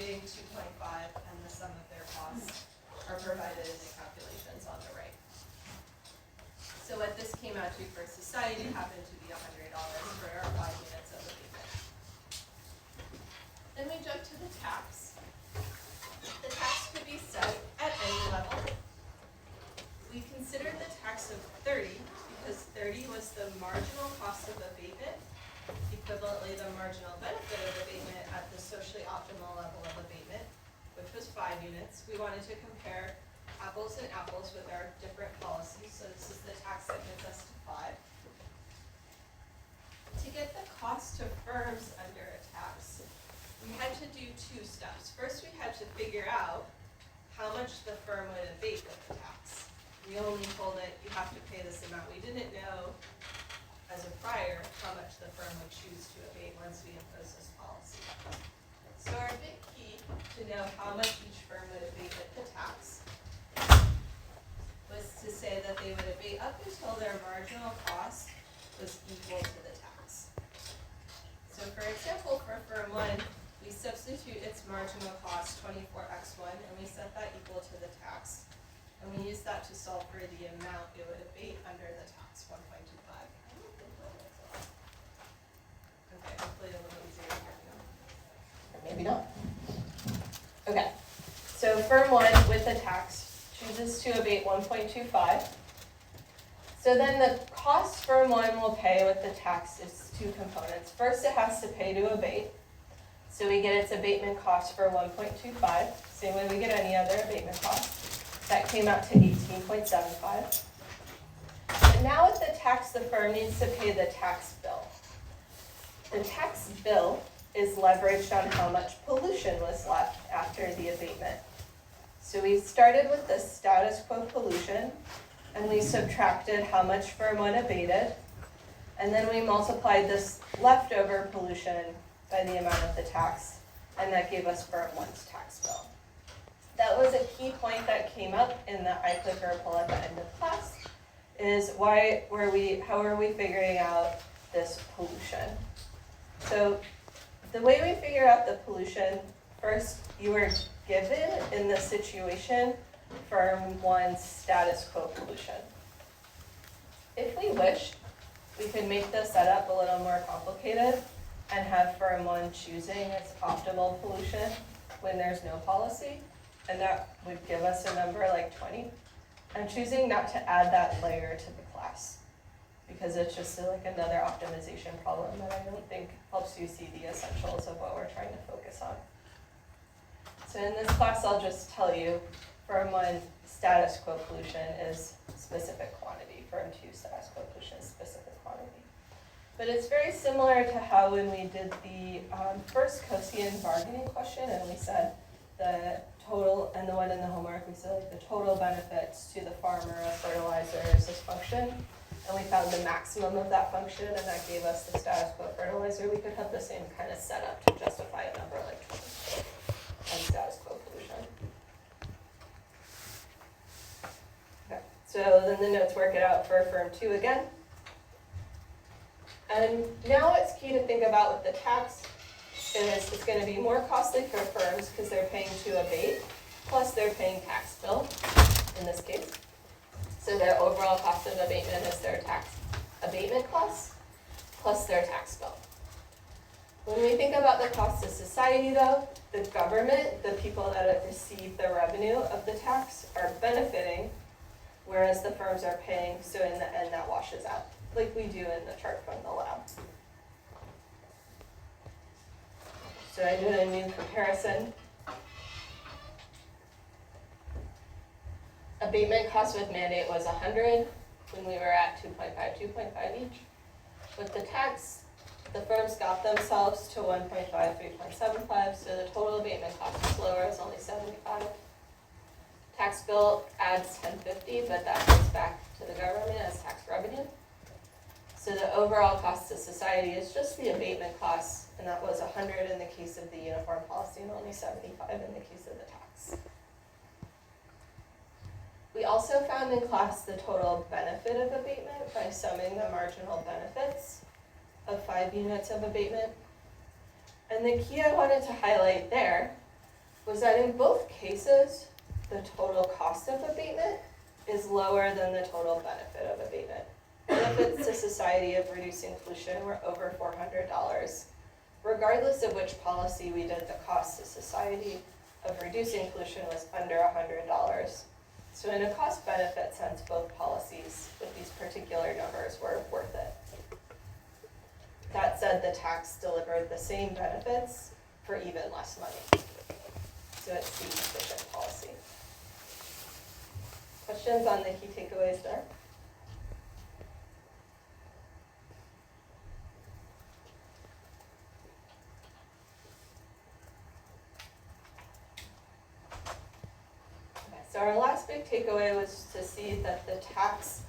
abating 2.5 and the sum of their costs are provided in the calculations on the right. So what this came out to for society happened to be $100 for our 5 units of abatement. Then we jump to the tax. The tax could be set at any level. We considered the tax of 30 because 30 was the marginal cost of abatement, equivalently the marginal benefit of abatement at the socially optimal level of abatement, which was 5 units. We wanted to compare apples and apples with our different policies, so this is the tax that gets us to 5. To get the cost to firms under a tax, we had to do 2 steps. First, we had to figure out how much the firm would abate with the tax. We only told it, you have to pay this amount. We didn't know, as a prior, how much the firm would choose to abate once we impose this policy. So our big key to know how much each firm would abate with the tax was to say that they would abate up until their marginal cost was equal to the tax. So for example, for firm 1, we substitute its marginal cost, 24x1, and we set that equal to the tax. And we use that to solve for the amount it would abate under the tax, 1.25. Okay, hopefully a little easier to hear now. Maybe not. Okay, so firm 1 with the tax chooses to abate 1.25. So then the cost firm 1 will pay with the tax is 2 components. First, it has to pay to abate. So we get its abatement cost for 1.25, same way we get any other abatement cost. That came out to 18.75. But now with the tax, the firm needs to pay the tax bill. The tax bill is leveraged on how much pollution was left after the abatement. So we started with the status quo pollution, and we subtracted how much firm 1 abated, and then we multiplied this leftover pollution by the amount of the tax, and that gave us firm 1's tax bill. That was a key point that came up in the iClicker poll at the end of class, is how are we figuring out this pollution? So the way we figure out the pollution, first you were given in this situation firm 1's status quo pollution. If we wished, we could make the setup a little more complicated and have firm 1 choosing its optimal pollution when there's no policy, and that would give us a number like 20. I'm choosing not to add that layer to the class because it's just like another optimization problem that I don't think helps you see the essentials of what we're trying to focus on. So in this class, I'll just tell you firm 1 status quo pollution is specific quantity, firm 2 status quo pollution is specific quantity. But it's very similar to how when we did the first Kosian bargaining question, and we said the total, and the one in the homework, we said like the total benefits to the farmer of fertilizer is this function, and we found the maximum of that function, and that gave us the status quo fertilizer. We could have the same kind of setup to justify a number like 20 and status quo pollution. Okay, so then the notes work it out for firm 2 again. And now what's key to think about with the tax is it's going to be more costly for firms because they're paying to abate, plus they're paying tax bill in this case. So their overall cost of abatement is their tax abatement cost plus their tax bill. When we think about the cost to society though, the government, the people that receive the revenue of the tax are benefiting, whereas the firms are paying, so in the end that washes out, like we do in the chart from the lab. So I did a new comparison. Abatement cost with mandate was 100 when we were at 2.5 each. With the tax, the firms got themselves to 1.5, 3.75, so the total abatement cost is lower, it's only 75. Tax bill adds 1050, but that goes back to the government as tax revenue. So the overall cost to society is just the abatement costs, and that was 100 in the case of the uniform policy and only 75 in the case of the tax. We also found in class the total benefit of abatement by summing the marginal benefits of 5 units of abatement. And the key I wanted to highlight there was that in both cases, the total cost of abatement is lower than the total benefit of abatement. Benefits to society of reducing pollution were over $400. Regardless of which policy we did, the cost to society of reducing pollution was under $100. So in a cost-benefit sense, both policies with these particular numbers were worth it. That said, the tax delivered the same benefits for even less money. So it's the efficient policy. Questions on the key takeaways there? Okay, so our last big takeaway was to see that the tax,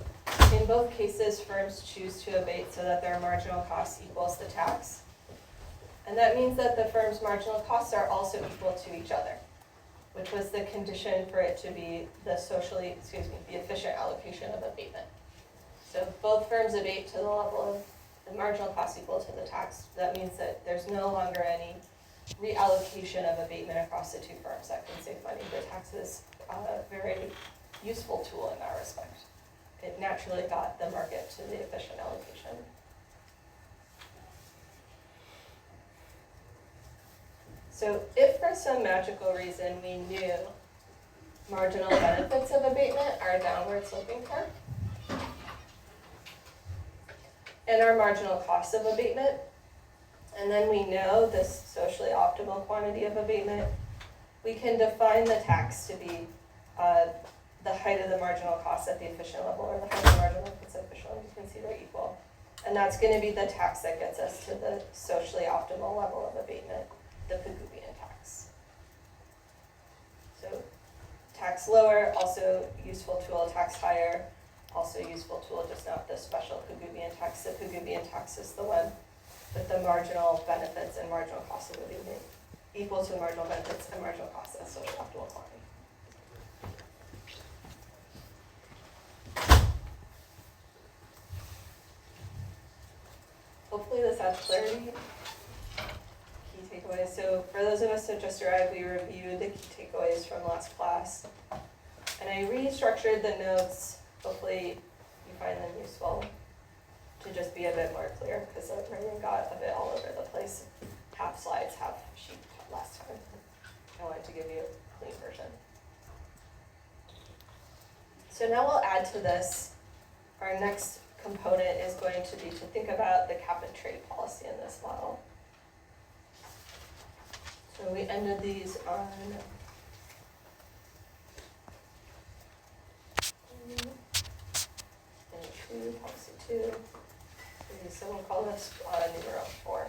in both cases, firms choose to abate so that their marginal cost equals the tax. And that means that the firm's marginal costs are also equal to each other, which was the condition for it to be the efficient allocation of abatement. So both firms abate to the level of the marginal cost equal to the tax. That means that there's no longer any reallocation of abatement across the two firms that can save money. The tax is a very useful tool in that respect. It naturally got the market to the efficient allocation. So if for some magical reason we knew marginal benefits of abatement are a downward sloping curve, and our marginal cost of abatement, and then we know this socially optimal quantity of abatement, we can define the tax to be the height of the marginal cost at the efficient level, or the height of the marginal benefits at efficient level. You can see they're equal. And that's going to be the tax that gets us to the socially optimal level of abatement, the Pigouvian tax. So tax lower, also useful tool, tax higher, also useful tool, just not the special Pigouvian tax. The Pigouvian tax is the one with the marginal benefits and marginal cost of abatement equal to the marginal benefits and marginal cost at social optimal quantity. Hopefully this adds clarity. Key takeaways. So for those of us who just arrived, we reviewed the key takeaways from last class. And I restructured the notes. Hopefully you find them useful to just be a bit more clear, because the writing got a bit all over the place. Half slides, half sheet last time. I wanted to give you a clean version. So now we'll add to this. Our next component is going to be to think about the cap and trade policy in this model. So we ended these on policy 2. Maybe someone call this numero 4.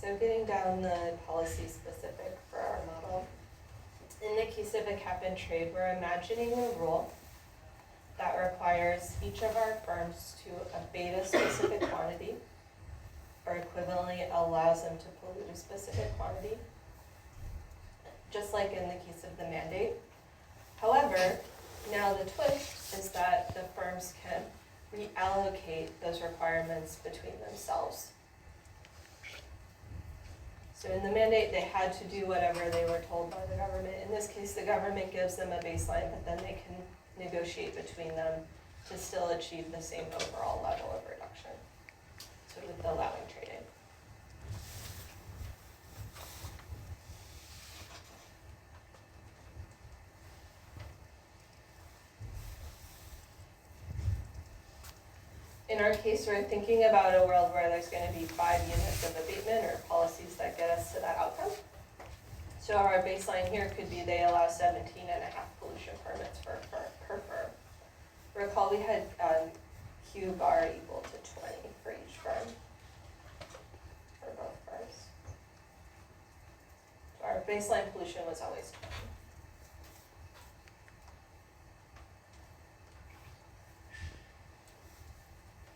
so getting down the policy specific for our model. In the case of a cap and trade, we're imagining a rule that requires each of our firms to abate a specific quantity, or equivalently allows them to pollute a specific quantity, just like in the case of the mandate. However, now the twist is that the firms can reallocate those requirements between themselves. So in the mandate, they had to do whatever they were told by the government. In this case, the government gives them a baseline, but then they can negotiate between them to still achieve the same overall level of reduction. So with allowing trading. In our case, we're thinking about a world where there's going to be 5 units of abatement or policies that get us to that outcome. So our baseline here could be they allow 17.5 pollution permits per firm. Recall we had Q bar equal to 20 for each firm, for both firms. So our baseline pollution was always 20.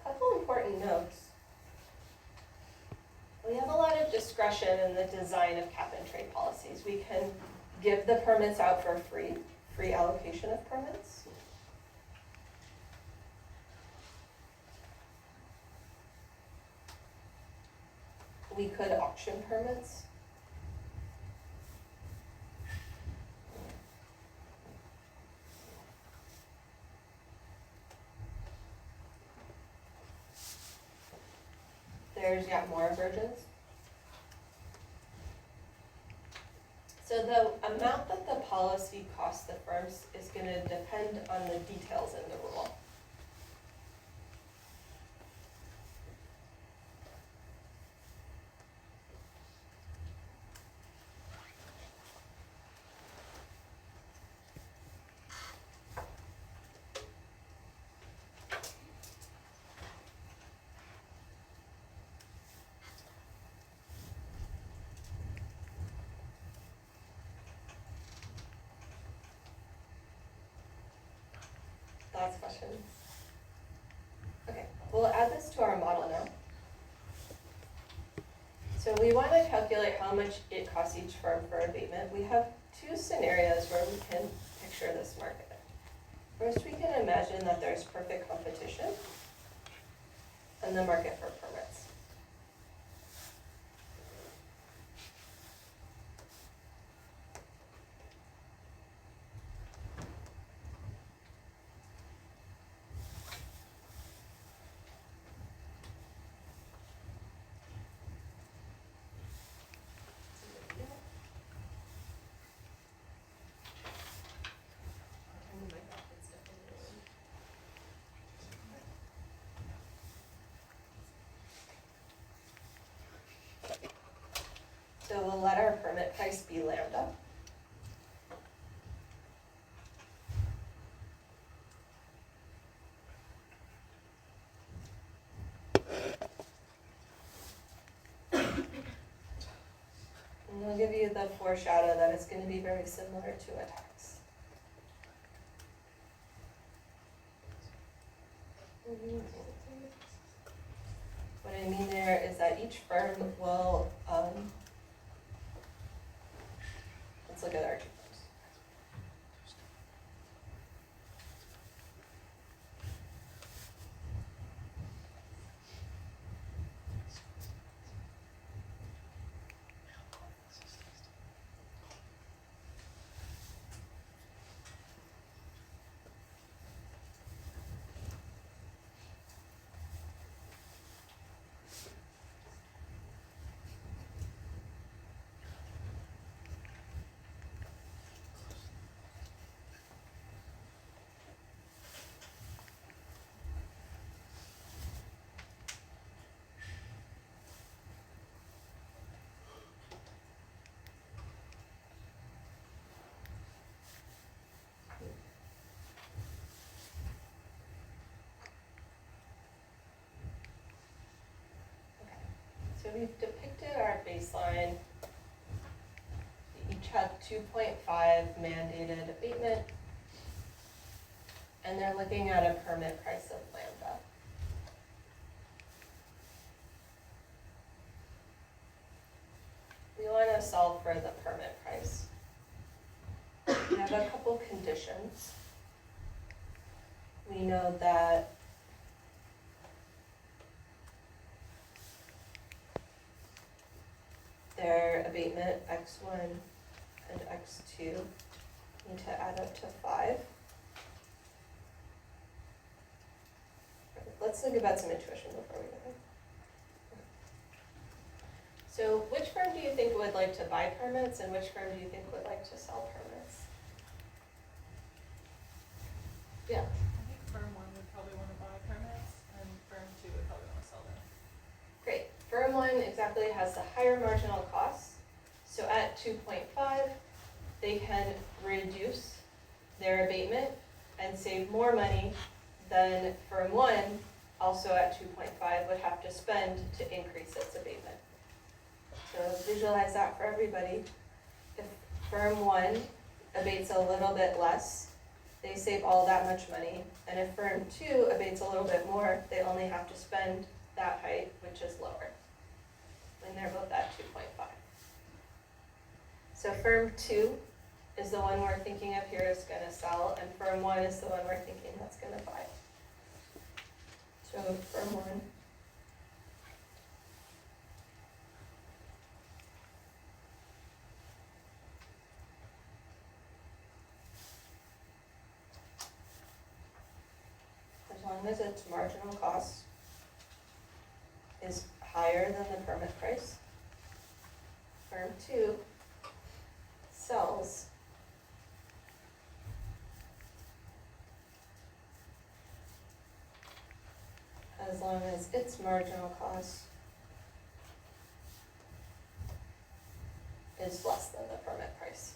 Couple important notes. We have a lot of discretion in the design of cap and trade policies. We can give the permits out for free allocation of permits. We could auction permits. There's yet more versions. So the amount that the policy costs the firms is going to depend on the details in the rule. Last question. Okay, we'll add this to our model now. So we want to calculate how much it costs each firm for abatement. We have 2 scenarios where we can picture this market. First, we can imagine that there's perfect competition in the market for permits. So we'll let our permit price be lambda. And we'll give you the foreshadow that it's going to be very similar to a tax. What I mean there is that each firm will, let's look at our 2 firms. So we've depicted our baseline. They each have 2.5 mandated abatement. And they're looking at a permit price of lambda. We want to solve for the permit price. We have a couple conditions. We know that their abatement x1 and x2 need to add up to 5. Let's think about some intuition before we go there. So which firm do you think would like to buy permits, and which firm do you think would like to sell permits? Yeah. I think firm 1 would probably want to buy permits, and firm 2 would probably want to sell them. Great. Firm 1 exactly has the higher marginal costs. So at 2.5, they can reduce their abatement and save more money than firm 1, also at 2.5, would have to spend to increase its abatement. So visualize that for everybody. If firm 1 abates a little bit less, they save all that much money. And if firm 2 abates a little bit more, they only have to spend that height, which is lower, when they're both at 2.5. So firm 2 is the one we're thinking of here is going to sell, and firm 1 is the one we're thinking that's going to buy. So firm 1. As long as its marginal cost is higher than the permit price, firm 2 sells as long as its marginal cost is less than the permit price.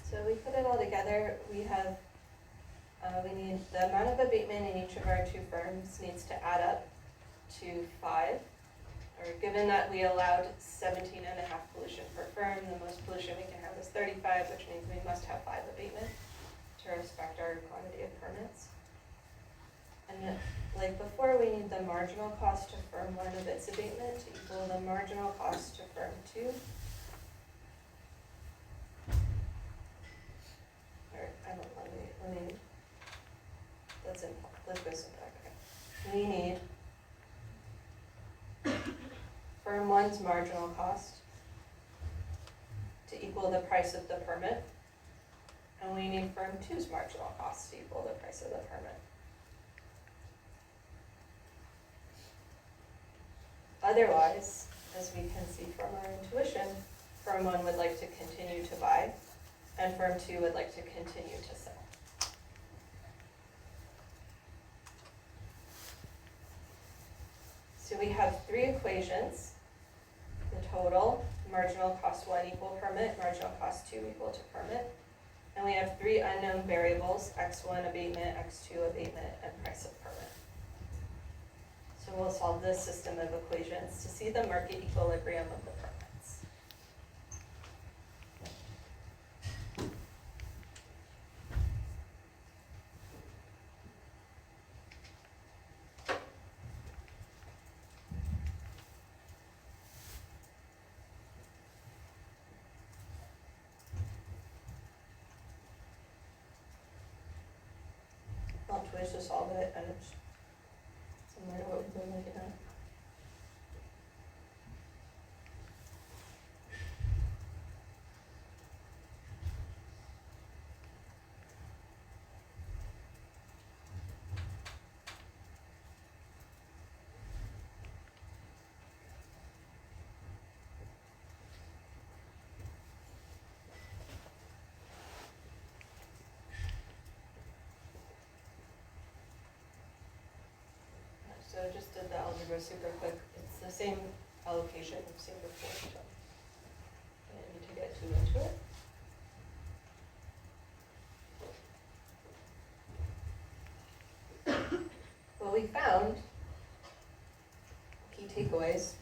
So we put it all together, we have, we need the amount of abatement in each of our two firms needs to add up to 5. Or given that we allowed 17.5 pollution per firm, the most pollution we can have is 35, which means we must have 5 abatement to respect our quantity of permits. And then, like before, we need the marginal cost to firm 1 of its abatement to equal the marginal cost to firm 2. Let me, let's go simple. Okay. We need firm 1's marginal cost to equal the price of the permit, and we need firm 2's marginal cost to equal the price of the permit. Otherwise, as we can see from our intuition, firm 1 would like to continue to buy, and firm 2 would like to continue to sell. So we have 3 equations. The total, marginal cost 1 equal permit, marginal cost 2 equal to permit. And we have 3 unknown variables, x1 abatement, x2 abatement, and price of permit. So we'll solve this system of equations to see the market equilibrium of the permits. ways to solve it, and it's similar to what we've been looking at. So just did the algebra super quick. It's the same allocation we've seen before, so I don't need to get too into it. What we found, key takeaways.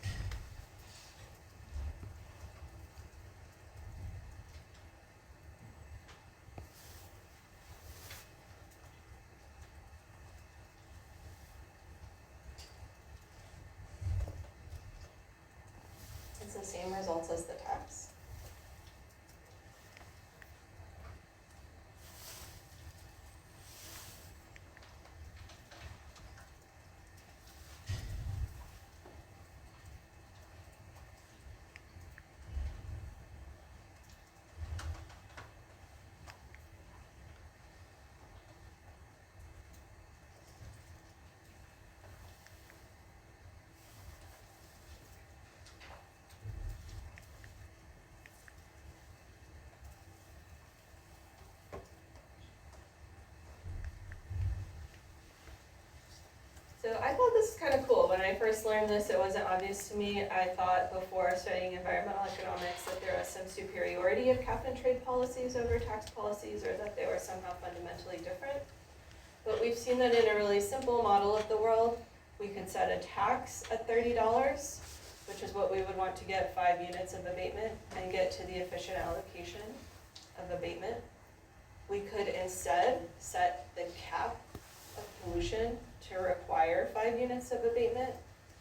It's the same results as the tax. So I thought this was kind of cool. When I first learned this, it wasn't obvious to me. I thought before studying environmental economics that there was some superiority of cap and trade policies over tax policies, or that they were somehow fundamentally different. But we've seen that in a really simple model of the world, we could set a tax at $30, which is what we would want to get 5 units of abatement and get to the efficient allocation of abatement. We could instead set the cap of pollution to require 5 units of abatement,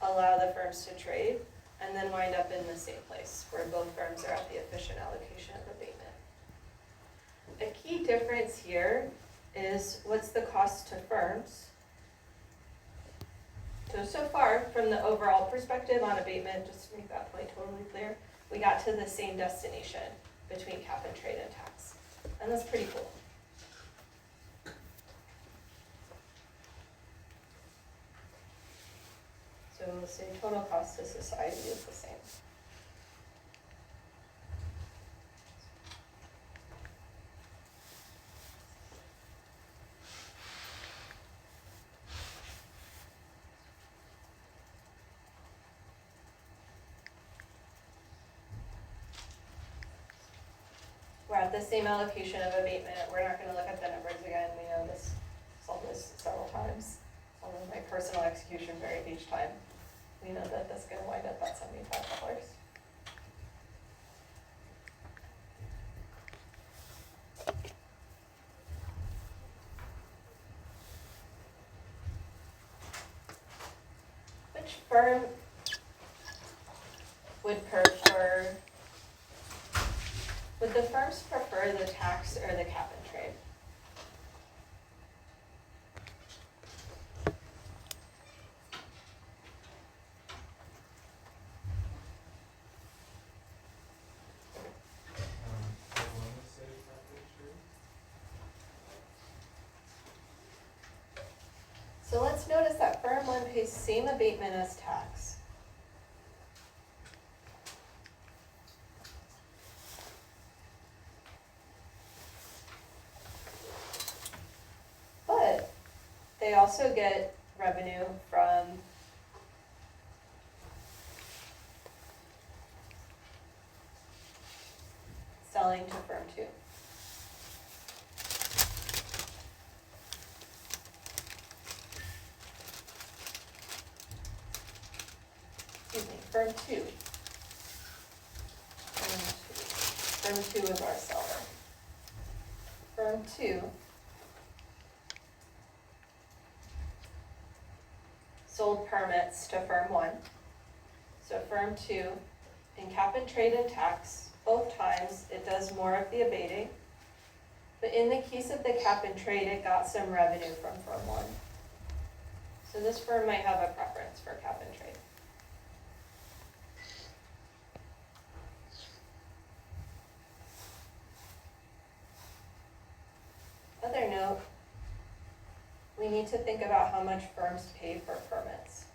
allow the firms to trade, and then wind up in the same place where both firms are at the efficient allocation of abatement. A key difference here is what's the cost to firms. So far, from the overall perspective on abatement, just to make that point totally clear, we got to the same destination between cap and trade and tax. And that's pretty cool. So we'll say total cost to society is the same. We're at the same allocation of abatement. We're not going to look at the numbers again. We know this, solved this several times. Although my personal execution varied each time. We know that that's going to wind up at $75. Which firm would prefer, would the firms prefer the tax or the cap and trade? So let's notice that firm 1 pays same abatement as tax. But they also get revenue from selling to firm 2. Excuse me, firm 2. Firm 2 is our seller. Firm 2 sold permits to firm 1. So firm 2, in cap and trade and tax, both times it does more of the abating, But in the case of the cap and trade, it got some revenue from firm one. So this firm might have a preference for cap and trade. Other note, we need to think about how much firms pay for permits.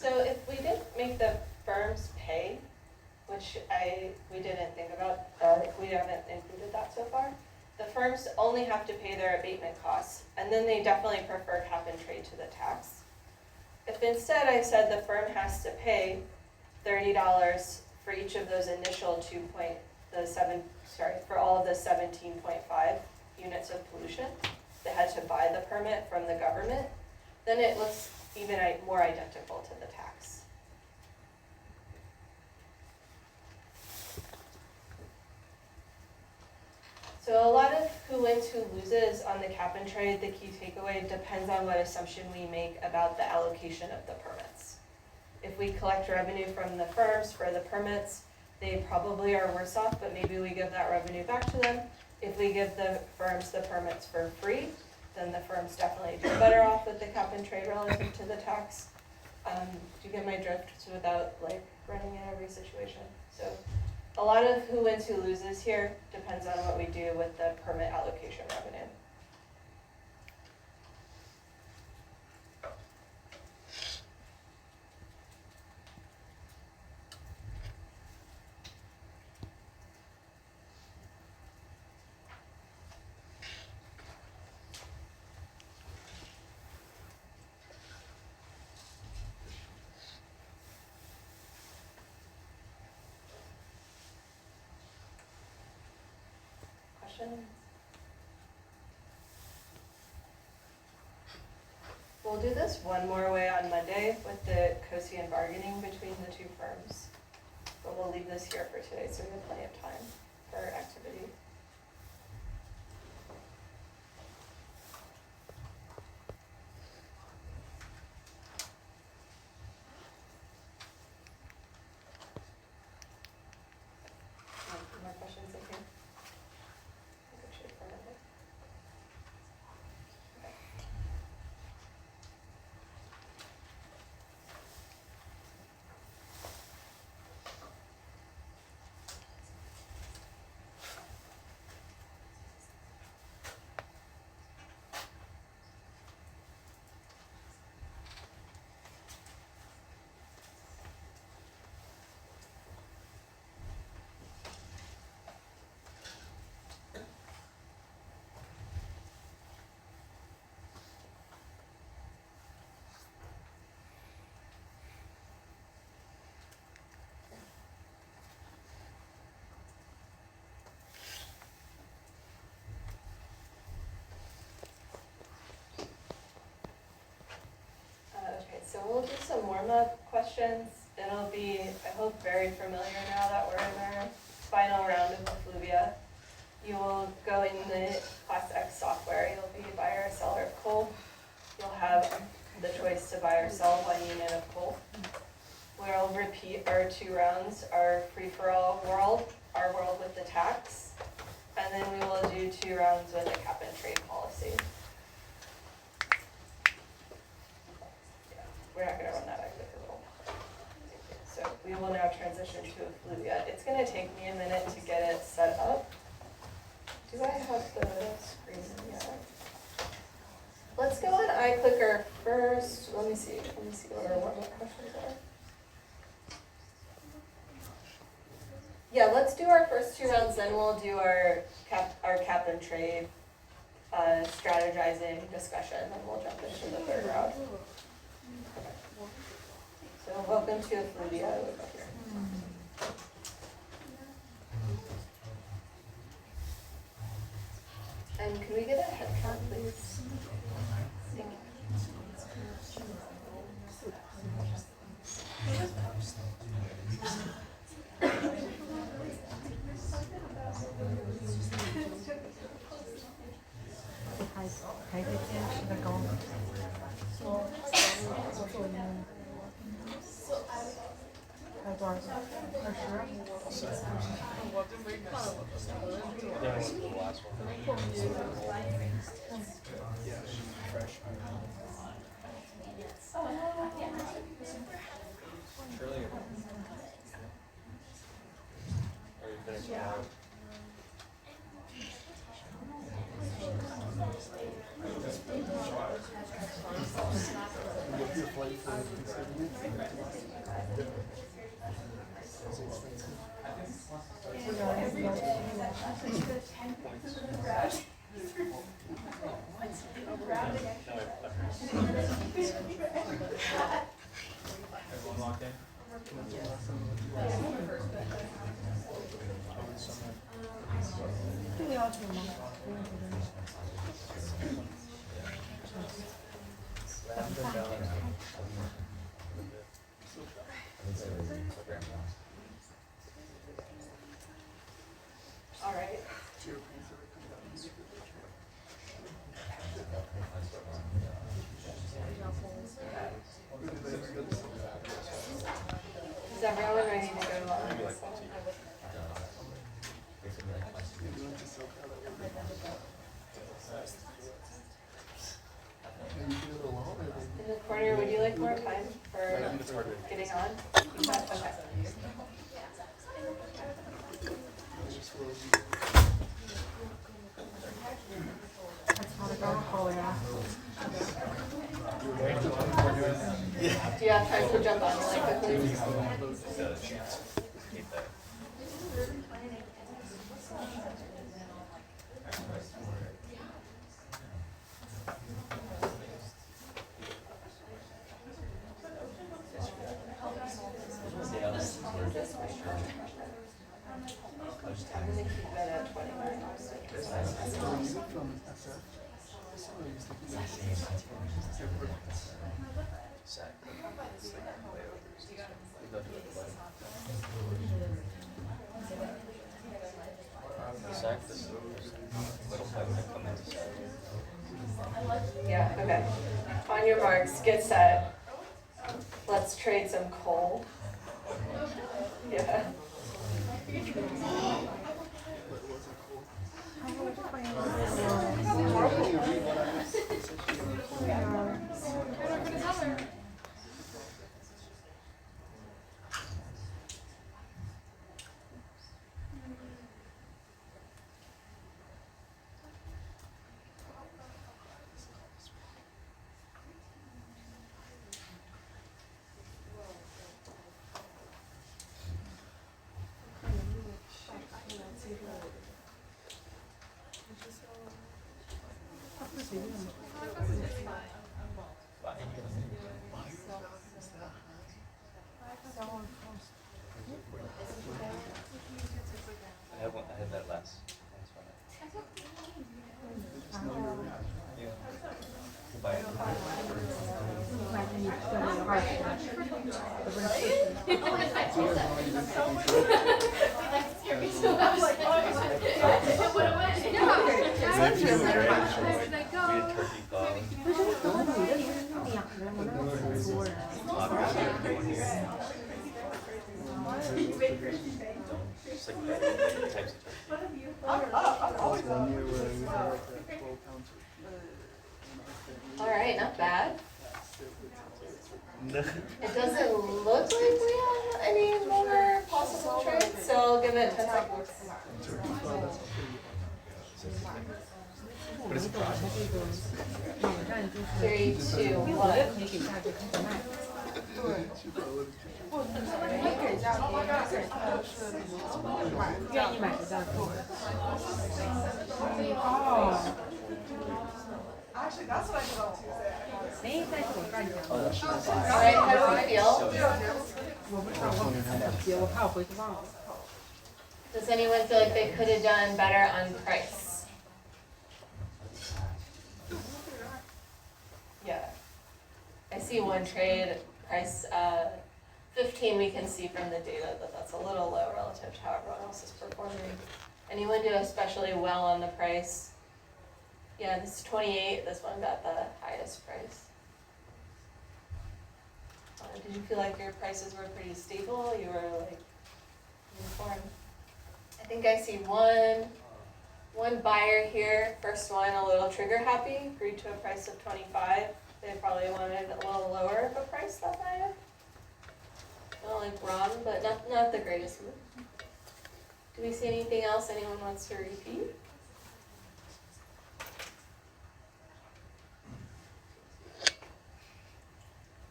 So if we didn't make the firms pay, which we didn't think about, we haven't included that so far, the firms only have to pay their abatement costs, and then they definitely prefer cap and trade to the tax. If instead I said the firm has to pay $30 for each of those initial for all of the 17.5 units of pollution, they had to buy the permit from the government, then it looks even more identical to the tax. So a lot of who wins, who loses on the cap and trade, the key takeaway depends on what assumption we make about the allocation of the permits. If we collect revenue from the firms for the permits, they probably are worse off, but maybe we give that revenue back to them. If we give the firms the permits for free, then the firms definitely do better off with the cap and trade relative to the tax. Do you get my drift without running in every situation? So a lot of who wins, who loses here depends on what we do with the permit allocation revenue. We'll do this one more way on Monday with the COSIAN bargaining between the two firms. But we'll leave this here for today so we have plenty of time for activity. More questions in here? Good shape for Monday. Okay. Okay, so we'll do some warm-up questions. It'll be, I hope, very familiar now that we're in our final round of effluvia. You will go in the Class X software. You'll be buyer or seller of coal. You'll have the choice to buy or sell 1 unit of coal. We'll repeat our 2 rounds, our free-for-all world, our world with the tax, and then we will do 2 rounds with a cap and trade policy. We're not going to run that exit So we will now transition to effluvia. It's going to take me a minute to get it set up. Do I have the right clicker first. Let me see what our warm-up questions are. Yeah, let's do our first 2 rounds, then we'll do our cap and trade strategizing discussion, and we'll jump into the 3rd round. Okay. So welcome to Fludia over here. And can we get a head count, please? Thank you. All right. Is everyone ready to go on? In the corner, would you like more time for getting on? Okay. Do you have time to jump on really quickly? I'm gonna keep it at 20 minutes. Yeah, okay. On your marks, get set. Let's trade some coal. Yeah. I had that last yeah. Goodbye. All right, not bad. It doesn't look like we have any more possible trades, so I'll give it 10 seconds. 3, 2, 1. 可以给价格开始卖。愿意买的价格。哦。哎，但是我赚钱了。Alright, how do we feel? 我不知道，我很急，我怕我回去忘了。Does anyone feel like they could have done better on price? Yeah. I see one trade price 15. We can see from the data that that's a little low relative to how everyone else is performing. Anyone do especially well on the price? Yeah, this is 28. This one got the highest price. Did you feel like your prices were pretty stable? You were like uniform? I think I see one buyer here. First one, a little trigger happy, agreed to a price of 25. They probably wanted a little lower of a price that buyer. Not like wrong, but not the greatest move. Do we see anything else anyone wants to repeat?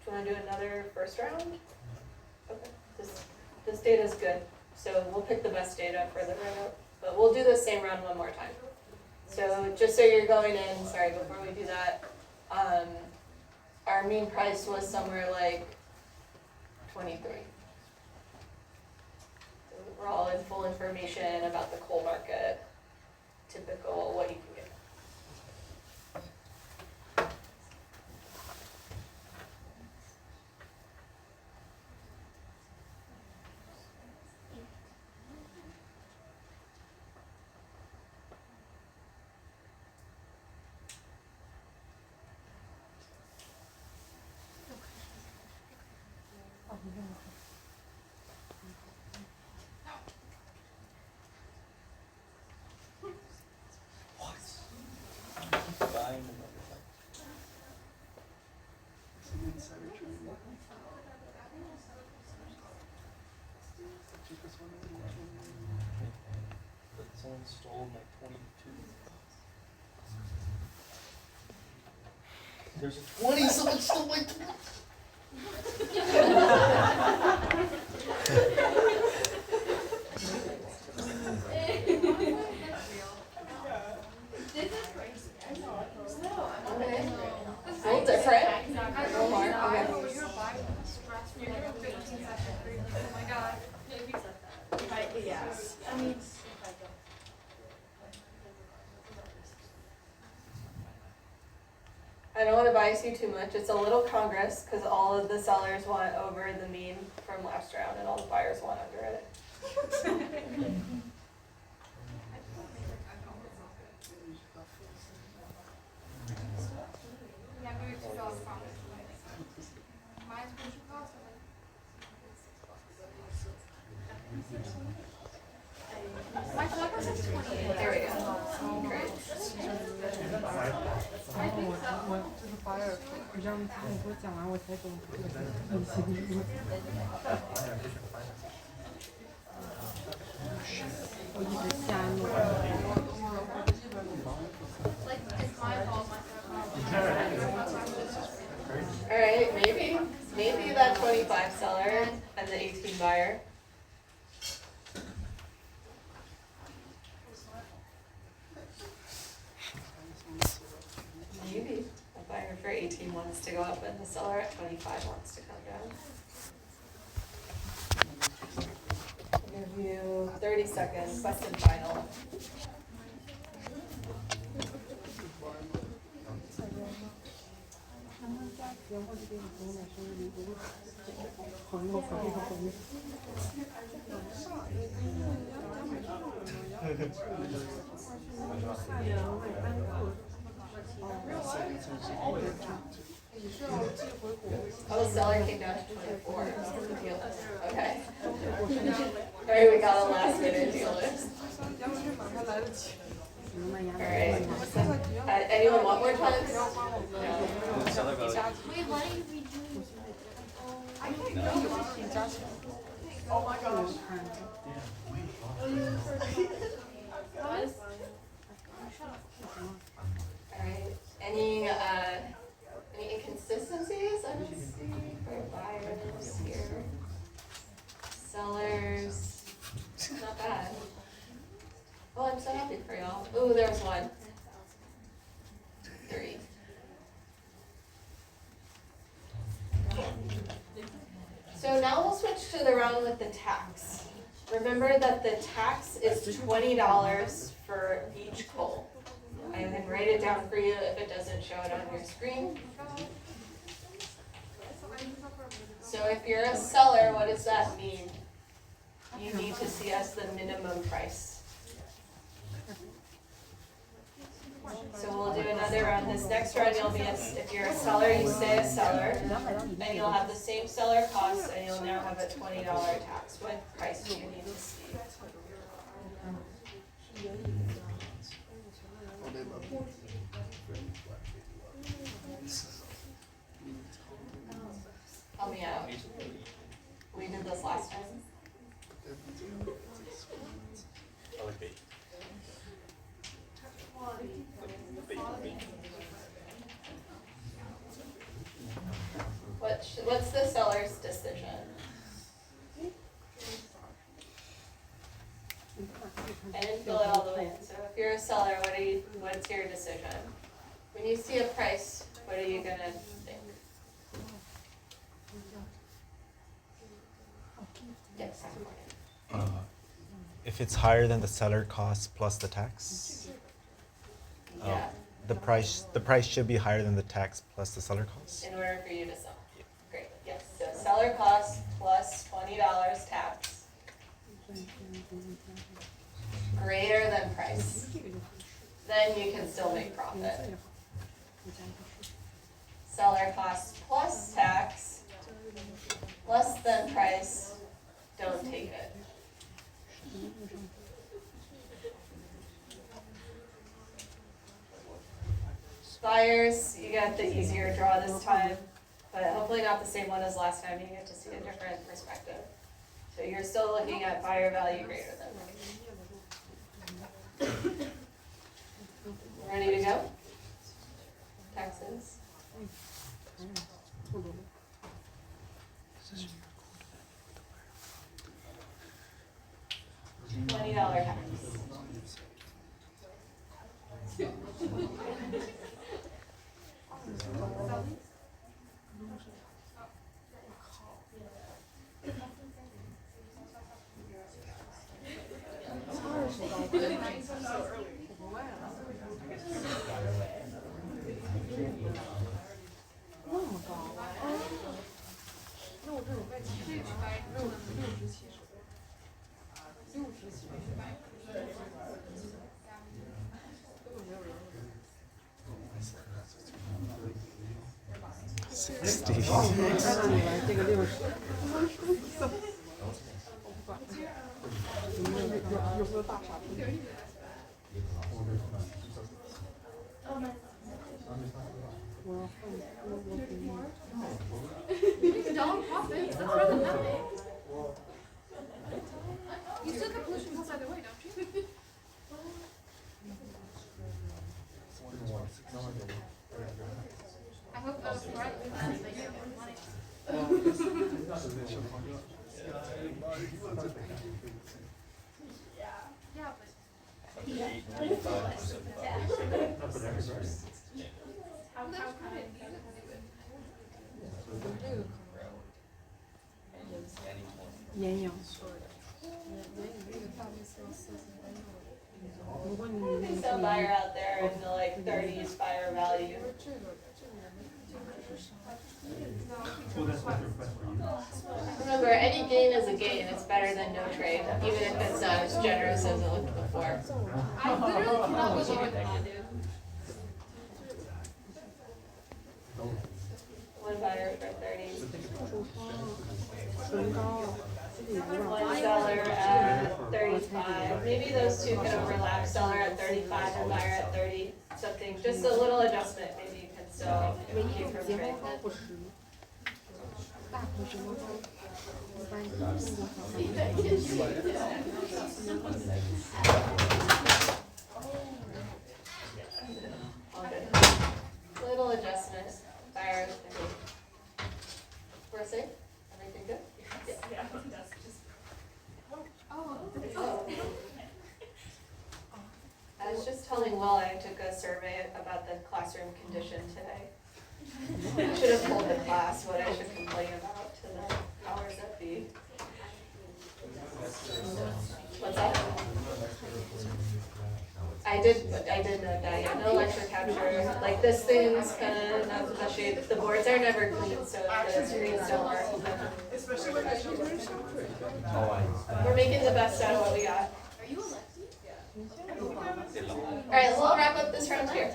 Do you want to do another first round? Okay, this data is good, so we'll pick the best data for the round, but we'll do the same round one more time. So just so you're going in, sorry, before we do that, our mean price was somewhere like 23. So we're all in full information about the coal market, typical what you can get. Buying another but someone stole my 22. There's a 20, someone stole my 20. Okay. A little different. A little more. Okay. Oh my god. I don't want to bias you too much. It's a little Congress because all of the sellers want over the mean from last round and all the buyers want under it. There we go. Great. 我这个buyer，你让你给我讲完，我才懂这个分析。我一直瞎弄。All right, maybe that 25 seller and the 18 buyer. Maybe a buyer for 18 wants to go up and the seller at 25 wants to come down. I'll give you 30 seconds, question final. Oh, the seller came down to 24. Okay. Alright, we got a last minute dealer. Alright. Anyone want more time? No. Seller value. Wait, what are you redoing? I can't go. Oh my gosh. What? Any inconsistencies? I don't see for buyers here. Sellers, not bad. Oh, I'm so happy for y'all. Ooh, there's one. 3. So now we'll switch to the round with the tax. Remember that the tax is $20 for each coal. I can write it down for you if it doesn't show it on your screen. So if you're a seller, what does that mean? You need to see us the minimum price. So we'll do another round. This next round, you'll be if you're a seller, you stay a seller, and you'll have the same seller costs, and you'll now have a $20 tax. What price do you need to see? Help me out. We did this last time. I like bait. What's the seller's decision? I didn't fill it all the way in, so if you're a seller, what's your decision? When you see a price, what are you gonna think? Yes. If it's higher than the seller cost plus the tax, Yeah, the price should be higher than the tax plus the seller cost. in order for you to sell. Great, yes, so seller cost plus $20 tax. Greater than price. Then you can still make profit. Seller cost plus tax, less than price, don't take it. Buyers, you got the easier draw this time, but hopefully not the same one as last time. You get to see a different perspective. So you're still looking at buyer value greater than price. Ready to go? Taxes. $20 tax. Dollar profit, that's rather nothing. You still get pollution costs either way, don't you? I hope that was the right one, that you have more money. Yeah, how can I use it?绵羊。如果你 There's some buyer out there in the like 30s buyer value. Remember, any gain is a gain. It's better than no trade, even if it's not as generous as it looked before. I literally cannot believe it, dude. One buyer for 30. One 唇膏， seller at 35. Maybe those two can overlap. Seller at 35 and buyer at 30. Something, just a little adjustment. Maybe you can still keep from 睫毛 trading 膏 it. 不实，大瓶睫毛膏，一般中国小孩。 All good. we're safe? Everything good? Yeah, that's just. Oh. I was just telling Will I took a survey about the classroom condition today. I should have told the class what I should complain about to the powers that be. What's that? I did note that, yeah, no lecture capture, like this thing's kind of the shape, the boards are never clean, so the screens don't work. Especially when I should learn something. We're making the best out of what we got. Are you a lefty? Alright, we'll wrap up this round here.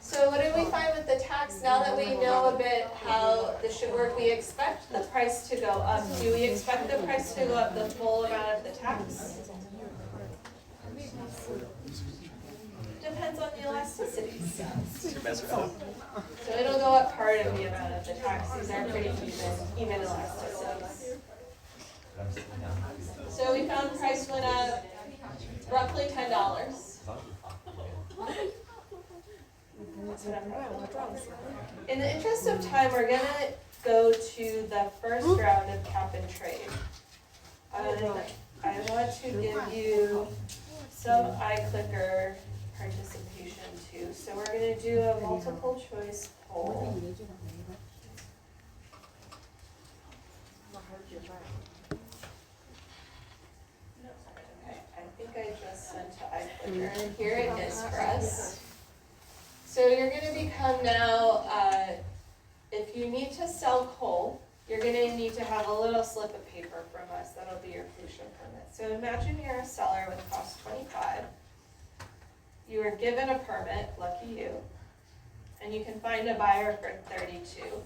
So what did we find with the tax? Now that we know a bit how this should work, we expect the price to go up. Do we expect the price to go up the full amount of the tax? Depends on the elasticities. It's your best friend. So it'll go up part of the amount of the tax. These are pretty even elasticities. So we found the price went up roughly $10. In the interest of time, we're gonna go to the first round of cap and trade. I want to give you some iClicker participation too. So we're gonna do a multiple choice poll. Okay, I think I just sent to iClicker, and here it is for us. So you're gonna become now, if you need to sell coal, you're gonna need to have a little slip of paper from us, that'll be your pollution permit. So imagine you're a seller with cost 25. You were given a permit, lucky you, and you can find a buyer for 32. You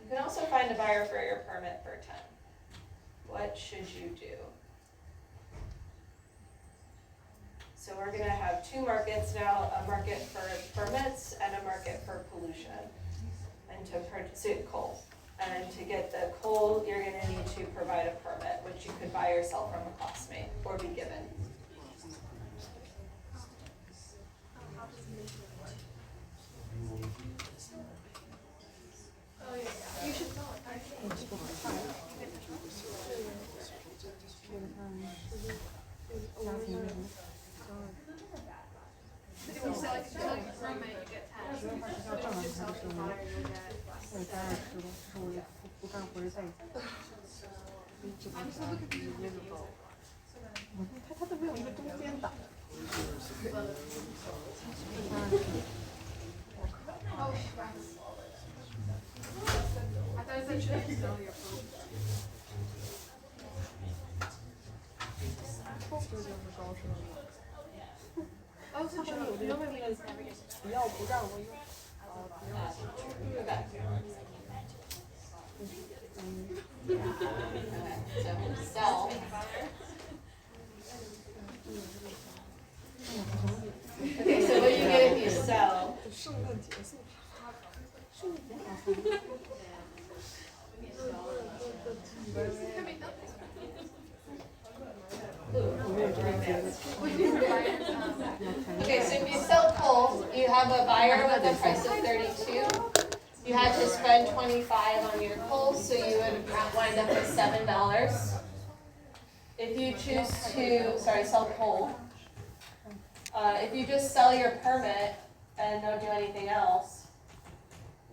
can also find a buyer for your permit for 10. What should you do? So we're gonna have two markets now, a market for permits and a market for pollution. And to purchase coal. And to get the coal, you're gonna need to provide a permit, which you could buy yourself from a classmate or be given. You should know it. If you sell like a permit, you get taxed. But if you sell to a buyer, you get. I'm so looking for you. 它都没有一个中间档。 Oh, right. I thought it said should sell your food. 哦，是这有的那个不要不让我用。 Okay. So sell. Okay, so what do you get if you sell? 圣诞节送Okay, so if you sell coal, you have a buyer with a price of 32. You had to spend 25 on your coal, so you would wind up with $7. If you choose to, sell coal, if you just sell your permit and don't do anything else,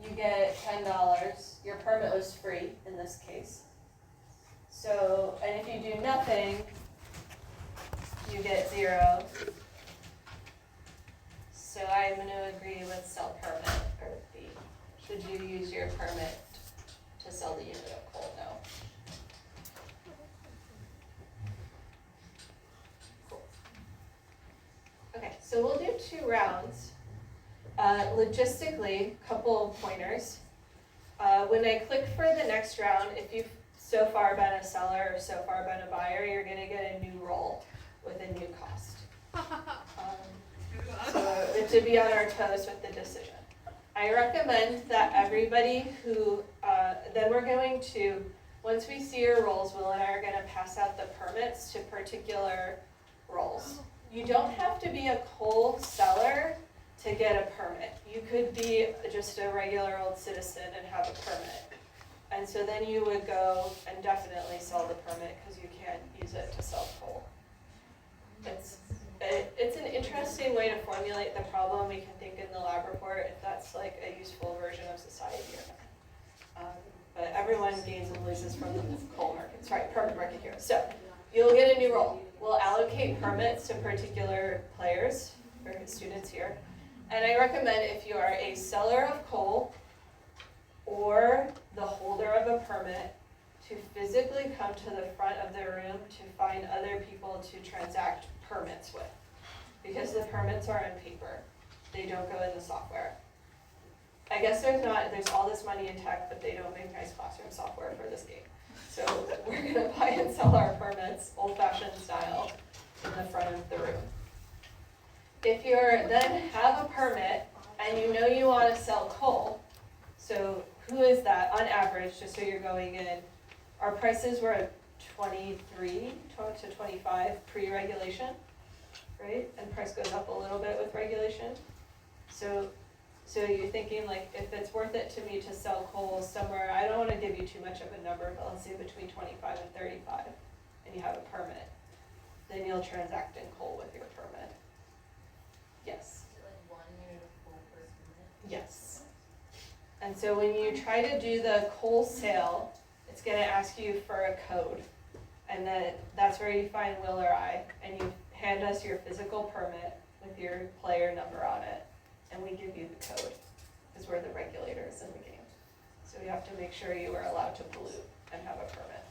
you get $10. Your permit was free in this case. So, and if you do nothing, you get 0. So I'm going to agree with sell permit, or B. Should you use your permit to sell the unit of coal? No. Cool. Okay, so we'll do 2 rounds. Logistically, couple of pointers. When I click for the next round, if you've so far been a seller or so far been a buyer, you're going to get a new role with a new cost. So to be on our toes with the decision. I recommend that everybody who, then we're going to, once we see your roles, Will and I are going to pass out the permits to particular roles. You don't have to be a coal seller get a permit. You could be just a regular old citizen and have a permit. And so then you would go and definitely sell the permit because you can't use it to sell coal. It's an interesting way to formulate the problem. We can think in the lab report if that's like a useful version of society or not. But everyone gains and loses from the coal markets, right? Permit market here. So you'll get a new role. We'll allocate permits to particular players or students here. And I recommend if you are a seller of coal or the holder of a permit to physically come to the front of the room to find other people to transact permits with. Because the permits are on paper. They don't go in the software. I guess there's all this money in tech, but they don't make nice classroom software for this game. So we're gonna buy and sell our permits old-fashioned style in the front of the room. If you're then have a permit and you know you wanna sell coal, so who is that on average, just so you're going in, our prices were at 23 to 25 pre-regulation, right? And price goes up a little bit with regulation. So you're thinking like, if it's worth it to me to sell coal somewhere, I don't wanna give you too much of a number, but let's say between 25 and 35, and you have a permit, then you'll transact in coal with your permit. Yes. Is it like 1 unit of coal per permit? Yes. And so when you try to do the coal sale, it's gonna ask you for a code. And then that's where you find Will or I, and you hand us your physical permit with your player number on it, and we give you the code, because we're the regulators in the game. So we have to make sure you are allowed to pollute and have a permit.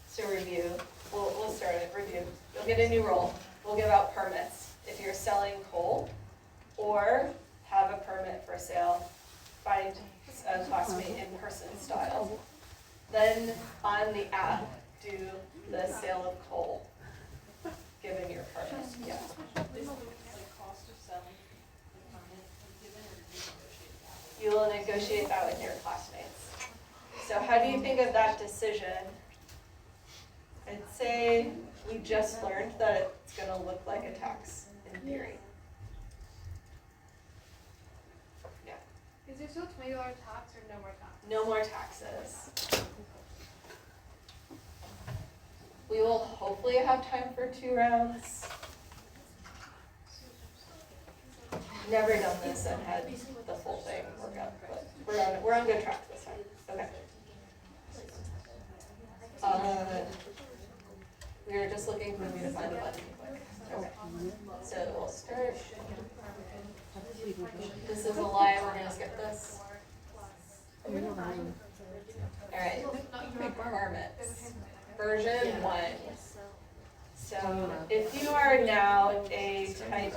So review, we'll start it, review. You'll get a new role. We'll give out permits if you're selling coal or have a permit for sale, find a classmate in person style. Then on the app, do the sale of coal, given your permit, yeah. Is the cost of selling the permit given, or do you negotiate that? You will negotiate that with your classmates. So how do you think of that decision? I'd say we just learned that it's gonna look like a tax in theory. Yeah, Is there still $20 tax or no more tax? no more taxes. We will hopefully have time for 2 rounds. Never done this and had the full thing work out, but we're on good track this time. Okay. We were just looking for me to find the button quick. Okay. So we'll start. This is a lie, we're gonna skip this. Alright, permits, version 1. So if you are now a type,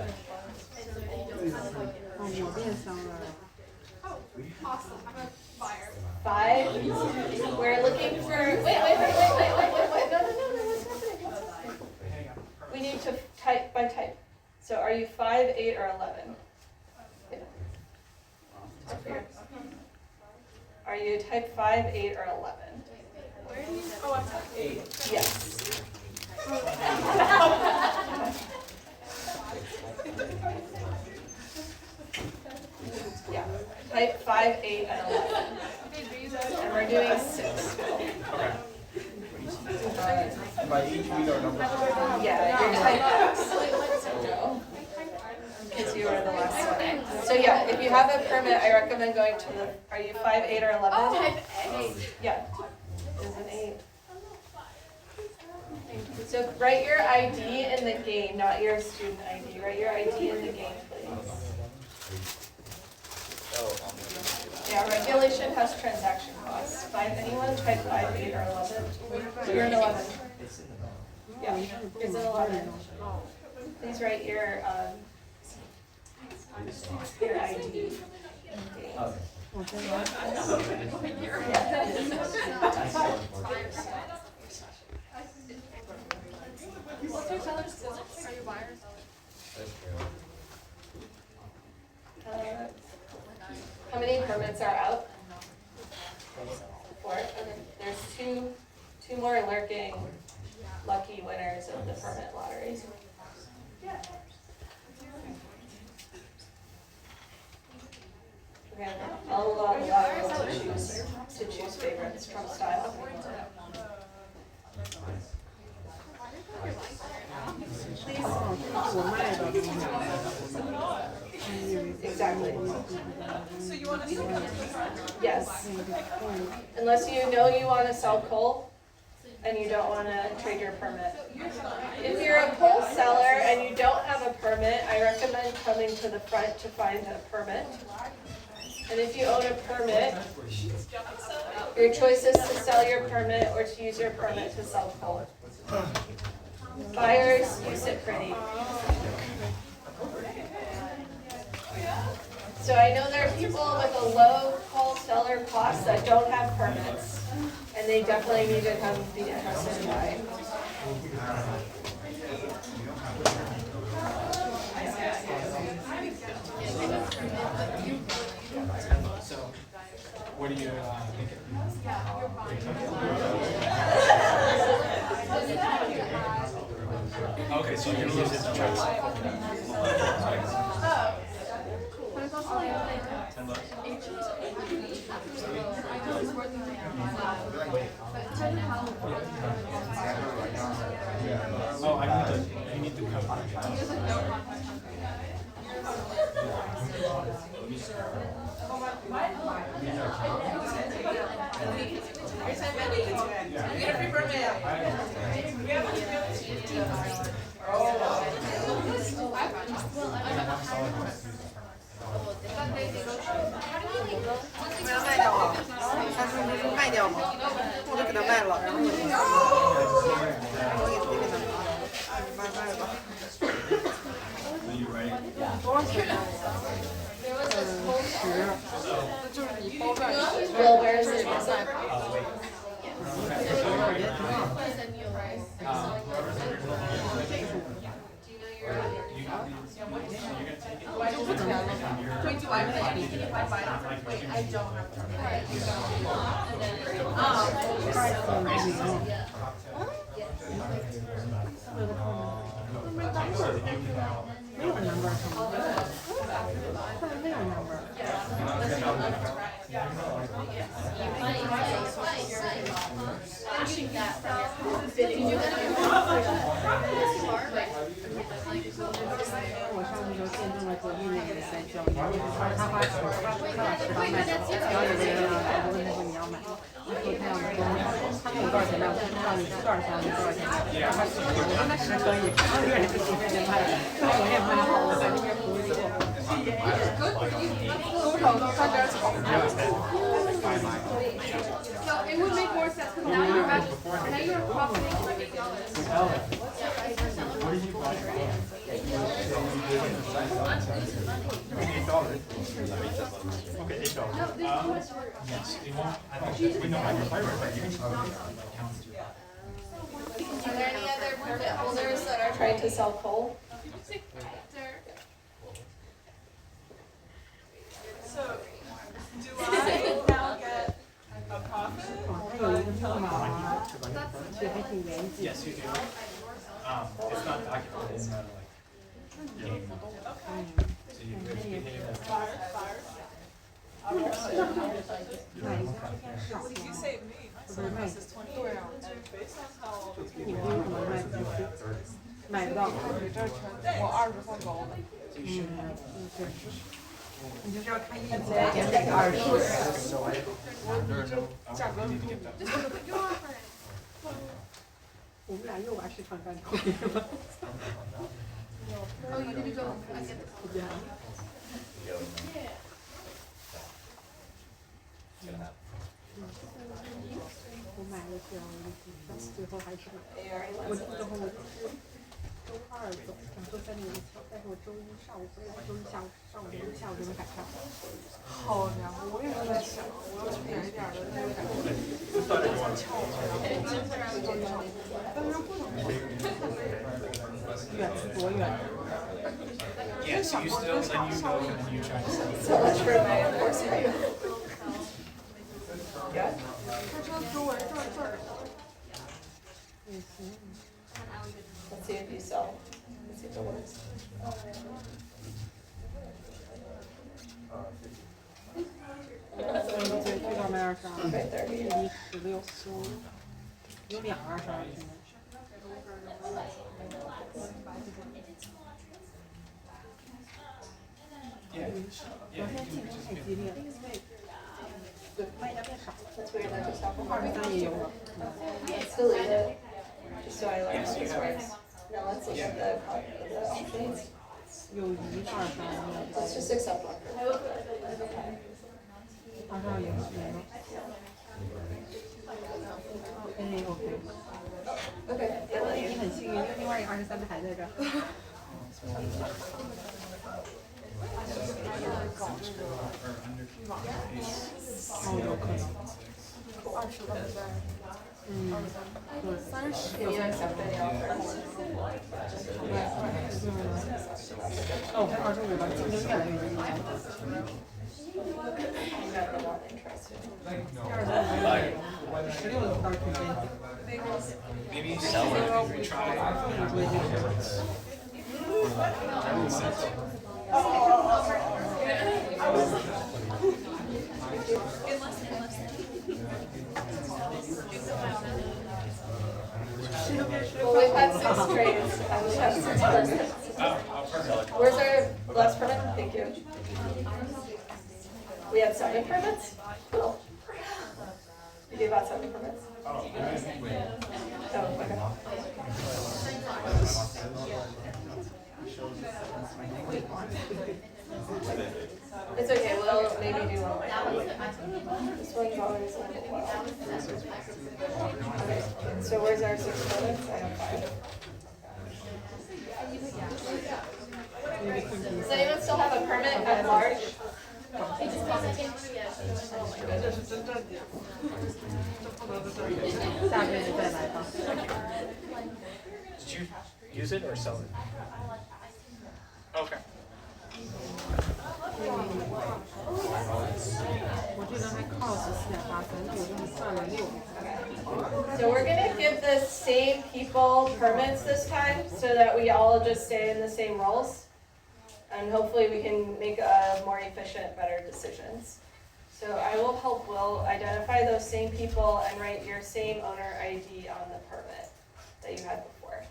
Awesome, I'm a buyer. 5, we're looking for, wait, no, what's happening? We need to type by type. So are you 5, 8, or 11? Yeah. Up here. Are you type 5, 8, or 11? Where do you, oh, I'm type 8. Yes. Yeah, type 5, 8, and 11. And we're doing 6. By each we know number. Yeah, you're type X. No. Because you are the last one. So yeah, if you have a permit, I recommend going to the, are you 5, 8, or 11? Oh, Yeah, is an 8. So write your ID in the game, not your student ID. Write your ID in the game, please. Yeah, regulation has transaction costs. Anyone type 5, 8, or 11? You're an 11. Yeah, it's an 11. Please write your ID. What's your seller's business? Are you a buyer or seller? How many permits are out? 4. Okay. There's two more lurking lucky winners of the permit lottery. permits truck style. Exactly. So you want us to come in? Yes. Unless you know you want to sell coal and you don't want to trade your permit. If you're a coal seller and you don't have a permit, I recommend coming to the front to find a permit. And if you own a permit, your choice is to sell your permit or to use your permit to sell coal. Buyers, use it pretty. So I know there are people with a low coal seller cost that don't have permits, and they definitely need to come be interested in buying. So, what do you think? Okay, so you're gonna use it to try to sell coal. But it's also like, $10. Oh, I need to cover. Are you ready? Well, where is it? Wait, do I pay anything if I buy it? Wait, I don't have no, it would make more sense, because now you're profiting like $8. Okay, $8. Yes, it won't, I don't, we know, I'm required, but you can. Are there any other permit holders that are trying to sell coal? So, do I now get a profit? Yes, you do. It's not documented, it's not like game. Okay. So you behave as. What did you say me? My son is 28, and based on how these people Oh, you need to go, I get the. Yes, you still, then you go and you try to sell it. So much for my enforcement. Yeah? Let's see if you sell. Let's see if it works. Right there. 16，有222现在。 Yeah, 我现在竞争太激烈了，对，卖家变少了， That's weird, that just happened. 23也有了。 Let's delete it, just so I learn how this works. Now let's look at the options. 有1、23， Let's just accept one. 22也没了。OK。 Okay, yeah, let 你 you. 很幸运，另外一个23的还在这儿。哦，有可能。对，30 Can you accept any offers? 哦，25了，竞争越来越激烈。 I'm not interested. 16的倒是挺坚挺。 maybe retry. Well, we've had 6 trades, and we have 6 permits. Where's our last permit? Thank you. We had 7 permits? Cool. You gave out 7 permits? Oh, okay. It's okay, we'll maybe do one like that. This one's always a little wild. Okay, so where's our 6 permits? I have 5. Does anyone still have a permit at large? 下个月再来吧。 Did you use it or sell it? Okay. 我这张还 cost 4.83，我就是算了6。 So we're gonna give the same people permits this time, so that we all just stay in the same roles. And hopefully we can make more efficient, better decisions. So I will help Will identify those same people and write your same owner ID on the permit that you had before.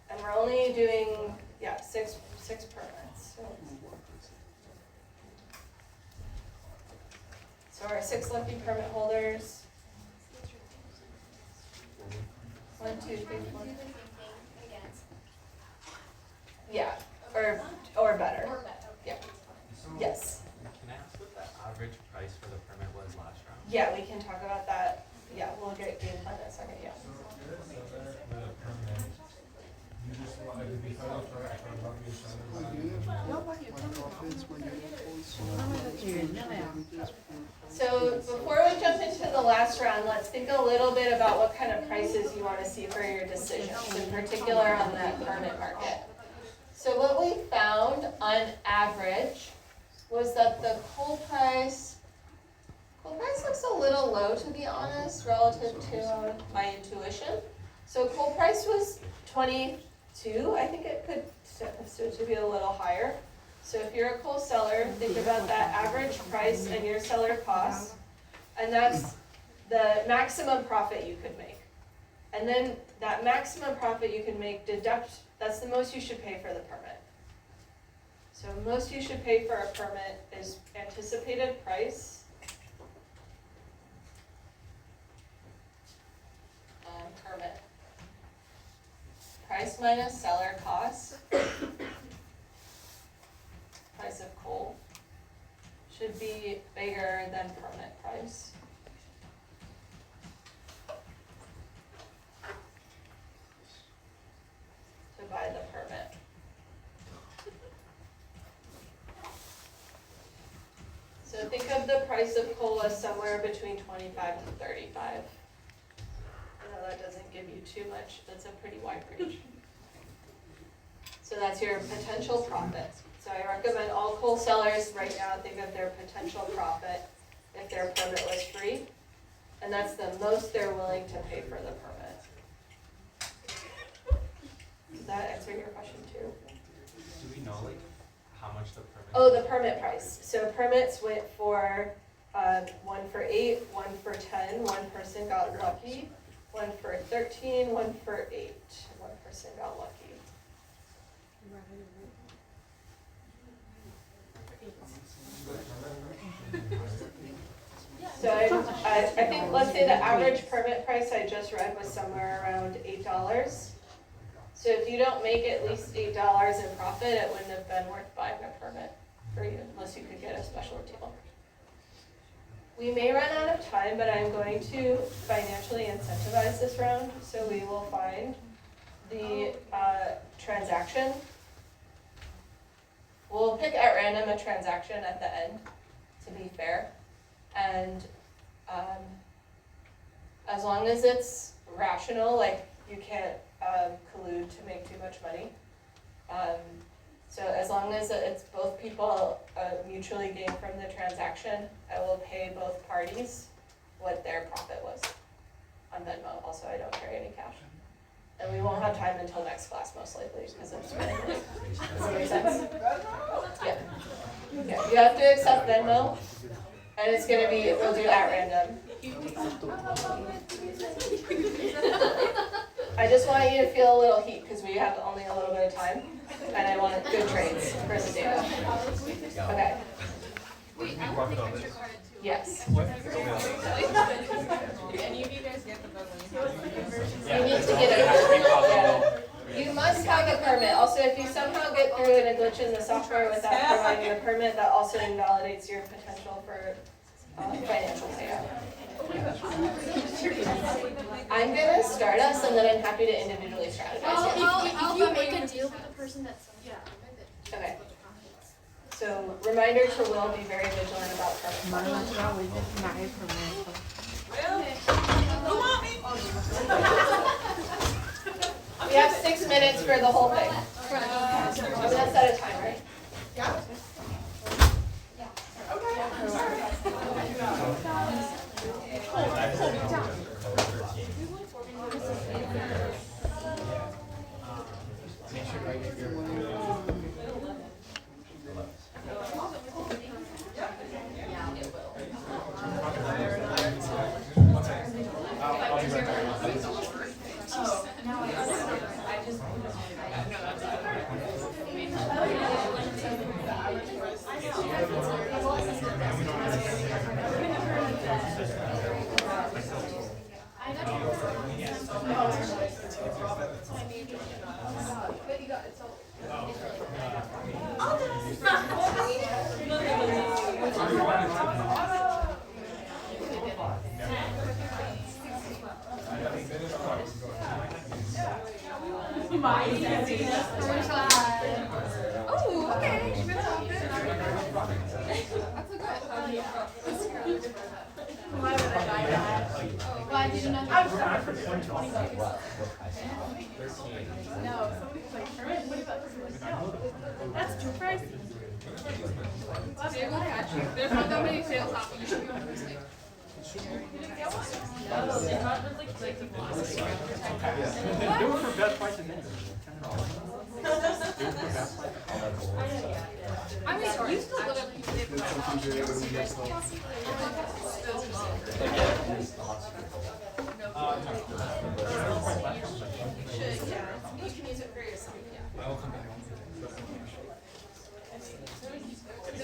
And we're only doing, yeah, six permits. So our 6 lucky permit holders. 1, 2, 3, 4. Yeah, or better. Yeah. Yes. Can I ask what the average price for the permit was last round? Yeah, we can talk about that. Yeah, we'll get game plan in a second. Yeah. So before we jump into the last round, let's think a little bit about what kind of prices you want to see for your decisions, in particular on that permit market. So what we found on average was that the coal price looks a little low, to be honest, relative to my intuition. So coal price was 22. I think it could stood to be a little higher. So if you're a coal seller, think about that average price and your seller cost, and that's the maximum profit you could make. And then that maximum profit you can make, that's the most you should pay for the permit. So most you should pay for a permit is anticipated price and permit. Price minus seller cost. Price of coal should be bigger than permit price. To buy the permit. So think of the price of coal as somewhere between 25 and 35. I know that doesn't give you too much, that's a pretty wide range. So that's your potential profit. So I recommend all coal sellers right now think of their potential profit if their permit was free. And that's the most they're willing to pay for the permit. Does that answer your question too? Do we know like how much the permit? Oh, the permit price. So permits went for 1 for 8, 1 for 10, one person got lucky, 1 for 13, 1 for 8, one person got lucky. So I think, let's say the average permit price I just read was somewhere around $8. So if you don't make at least $8 in profit, it wouldn't have been worth buying a permit for you, unless you could get a special deal. We may run out of time, but I'm going to financially incentivize this round, so we will find the transaction. We'll pick at random a transaction at the end, to be fair. And as long as it's rational, like you can't collude to make too much money. So as long as it's both people mutually gain from the transaction, I will pay both parties what their profit was on Venmo. Also, I don't carry any cash. And we won't have time until next class, most likely, because it's really late. Does that make sense? Yeah. Yeah, you have to accept Venmo, and it's gonna be, we'll do at random. I just want you to feel a little heat, because we have only a little bit of time, and I want good trades for the data. Okay. Wait, I don't think I should card it too. Yes. Any of you guys get the vote? You need to get it. You must have a permit. Also, if you somehow get through and a glitch in the software without providing a permit, that also invalidates your potential for financial payout. I'm gonna start us, and then I'm happy to individually strategize. If you make a deal with the person that's. Okay. So reminder to Will, be very vigilant about permits. We have 6 minutes for the whole thing. I'm gonna set a timer. Oh, okay. That's a good. Why did you not? That's too pricey. They will catch you. There's not that many sales happening. You should be on the first thing. They were for best price in minutes. I mean, you still live I will come back.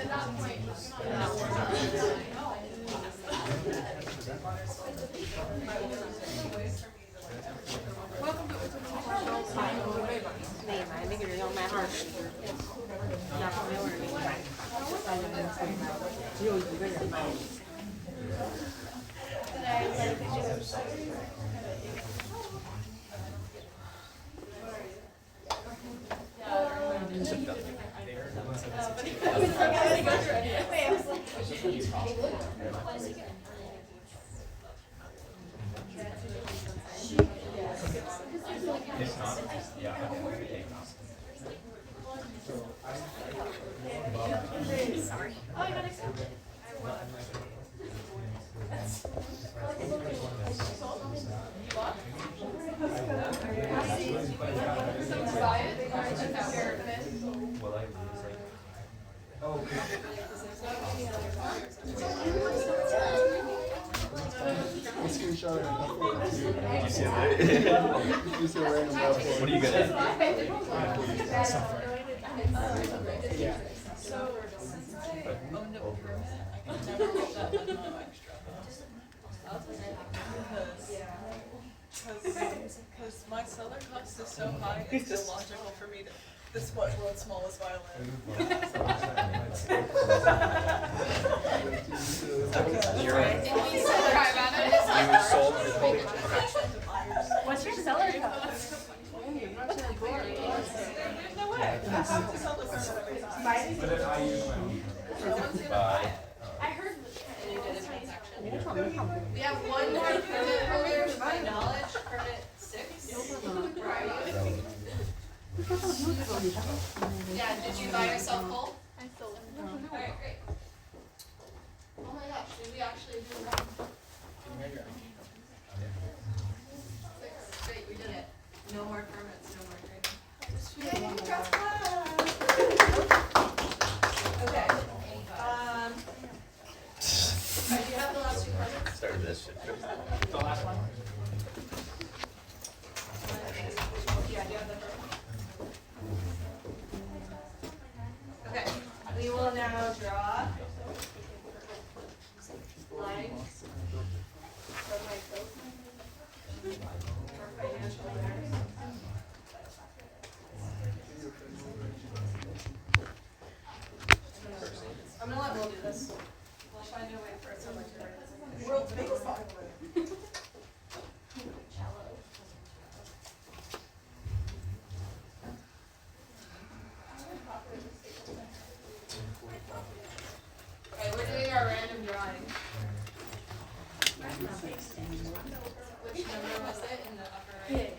at that point. Welcome to Will I lose like? What are you good at? So, since I owned a permit, I can never get that memo extra. Because my seller cost is so high, it's illogical for me to, this is what world's smallest violin. You sold your What's your seller cost? There's no way, I have to sell this permit every time. I heard. We have one more permit holder, to my knowledge, permit 6. Where are you? Yeah, did you buy yourself full? I sold it. Alright, great. Oh my gosh, did we actually do that? 6, great, we did it. No more permits, no more trading. Okay, do you have the last 2 permits? Started this shit. The last one? Yeah, do you have the permit? Okay, we will now draw lines from my code for financial matters. I'm gonna let Will do this. We'll find a way for it so much to write this. World's biggest violin. Okay, we're doing our random drawing. Which number was it in the upper right?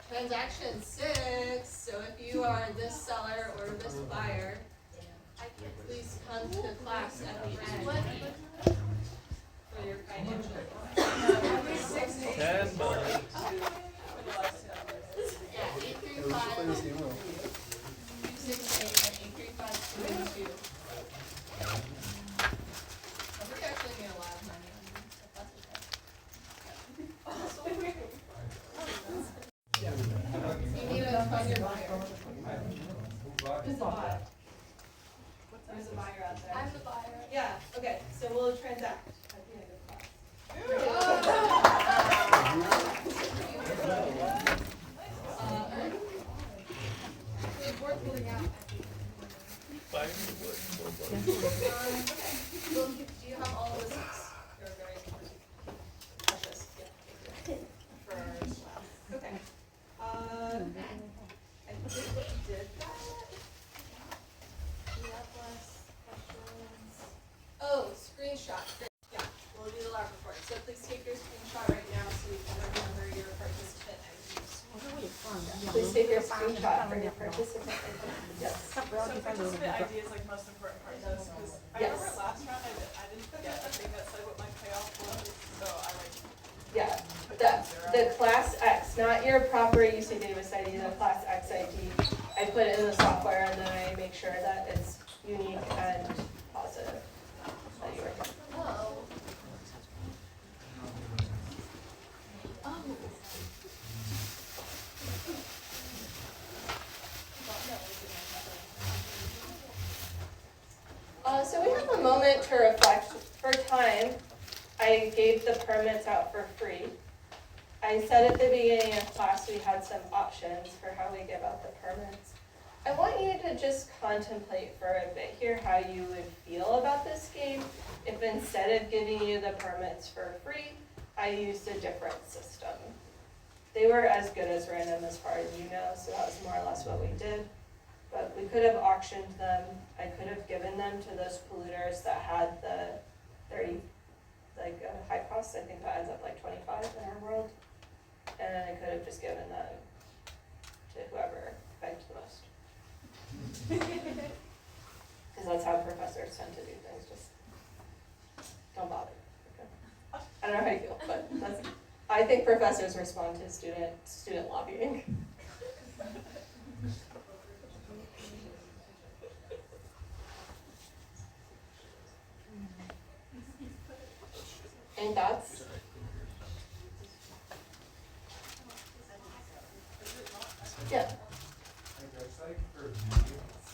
Transaction 6, so if you are this seller or this buyer, please come to class at the end for your financial. Yeah, 835, 268, and 835, 282. I think I actually made a lot of money on this, but that's okay. You need to find your buyer. Who's the buyer? There's a buyer out there. I'm the buyer. Yeah, okay, so we'll transact at the end of class. It's worth pulling out. Okay, well, do you have all of the 6? You're very precious, yeah. For our class. Okay. I think we did that. Do you have last questions? Oh, screenshot. Great. Yeah, we'll do the lab report. So please take your screenshot right now so you can remember your participant IDs. Please take your screenshot for your participant ID. Yes. So participant ID is like most important part of this, because I remember last round I didn't get a thing that said what my payoff was, so I Yeah, the class X, not your proper UC Davis ID, the class X ID. I put it in the software and then I make sure that it's unique and positive. That you are. Oh. So we have a moment to reflect. For time, I gave the permits out for free. I said at the beginning of class we had some options for how we give out the permits. I want you to just contemplate for a bit here how you would feel about this game if instead of giving you the permits for free, I used a different system. They were as good as random as far as you know, so that was more or less what we did. But we could have auctioned them. I could have given them to those polluters that had the 30, high cost. I think that ends up like 25 in our world. And then I could have just given them to whoever begged the most. Because that's how professors tend to do things, just don't bother. Okay? I don't know how you feel, but I think professors respond to student lobbying. Any thoughts? Yeah. I guess like for me,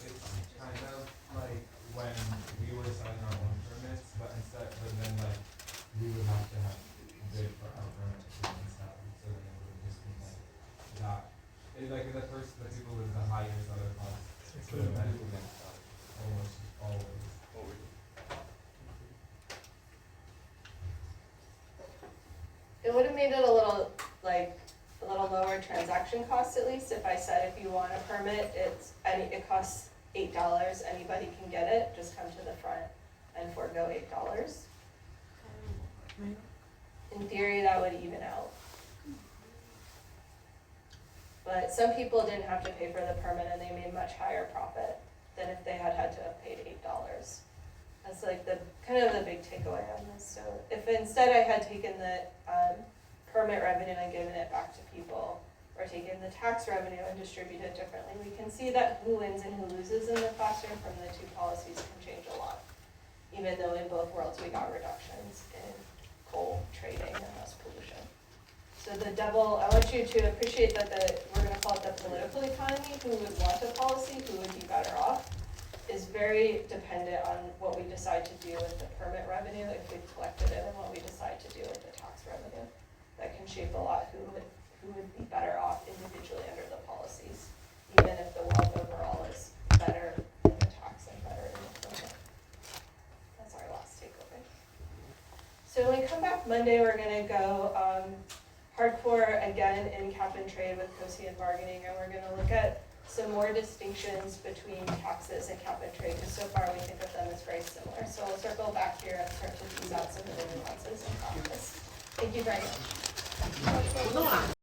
it's kind of like when we were signing our own permits, but then like we would have to bid for our permit and stuff, so then it would just be like that. Like the people with the highest other costs, it's would have been almost always. It would have made it a little lower transaction cost at least if I said if you want a permit, it costs $8, anybody can get it, just come to the front and forego $8. In theory, that would even out. But some people didn't have to pay for the permit and they made much higher profit than if they had to have paid $8. That's like the kind of the big takeaway on this. So if instead I had taken the permit revenue and given it back to people, or taken the tax revenue and distributed it differently, we can see that who wins and who loses in the classroom from the two policies can change a lot. Even though in both worlds we got reductions in coal trading and less pollution. So I want you to appreciate that we're going to call it the political economy, who would want a policy, who would be better off, is very dependent on what we decide to do with the permit revenue, if we've collected it, and what we decide to do with the tax revenue. That can shape a lot who would be better off individually under the policies, even if the world overall is better in the tax and better in the permit. That's our last takeaway. So when we come back Monday, we're going to go hardcore again in cap and trade with COSI and bargaining, and we're going to look at some more distinctions between taxes and cap and trade, because so far we think of them as very similar. So we'll circle back here and start to tease out some of the nuances in practice. Thank you very much.